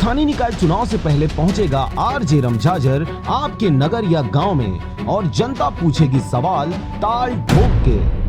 स्थानीय निकाय चुनाव से पहले पहुंचेगा आरजे रमझाझर आपके नगर या गांव में और जनता पूछेगी सवाल ताल ठोक के।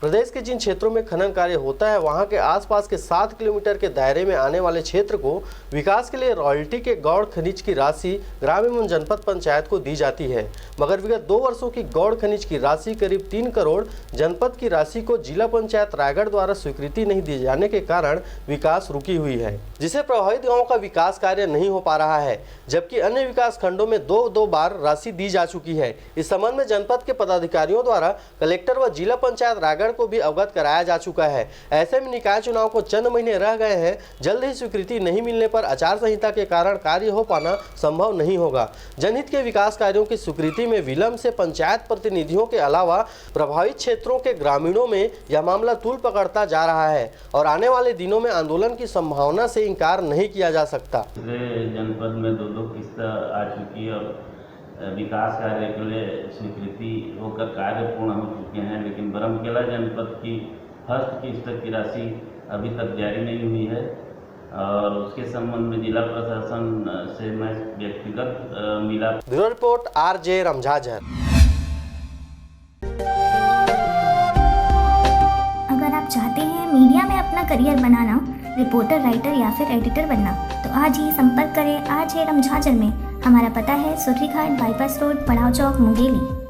प्रदेश के जिन क्षेत्रों में खनन कार्य होता है वहां के आसपास के 7 किलोमीटर के दायरे में आने वाले क्षेत्र को विकास के लिए रॉयल्टी के गौड़ खनिज की राशि ग्राम एवं जनपद पंचायत को दी जाती है, मगर विगत 2 वर्षों की गौड़ खनिज की राशि करीब 3 करोड़ जनपद की राशि को जिला पंचायत रायगढ़ द्वारा स्वीकृति नहीं दिए जाने के कारण विकास रुकी हुई है, जिससे प्रभावित गाँव का विकास कार्य नहीं हो पा रहा है, जबकि अन्य विकास खंडों में दो बार राशि दी जा चुकी है। इस संबंध में जनपद के पदाधिकारियों द्वारा कलेक्टर व जिला पंचायत रायगढ़ को भी अवगत कराया जा चुका है। ऐसे में निकाय चुनाव को चंद महीने रह गए हैं, जल्द ही स्वीकृति नहीं मिलने पर आचार संहिता के कारण कार्य हो पाना संभव नहीं होगा। जनहित के विकास कार्यों की स्वीकृति में विलंब से पंचायत प्रतिनिधियों के अलावा प्रभावित क्षेत्रों के ग्रामीणों में यह मामला तूल पकड़ता जा रहा है और आने वाले दिनों में आंदोलन की संभावना से इनकार नहीं किया जा सकता। जनपद में 2 किस्त आ चुकी है और विकास कार्य के लिए स्वीकृति होकर कार्य पूर्ण हो चुके हैं, लेकिन बरमकेला जनपद की फर्स्ट किस्त की राशि अभी तक जारी नहीं हुई है और उसके संबंध में जिला प्रशासन से मैं व्यक्तिगत मिला। ब्यूरो रिपोर्ट आरजे रमझाझर। अगर आप चाहते हैं मीडिया में अपना करियर बनाना, रिपोर्टर, राइटर या फिर एडिटर बनना, तो आज ही संपर्क करें आरजे रमझाझर में। हमारा पता है सुर्रीघाट बाईपास रोड, पड़ाव चौक, मुंगेली।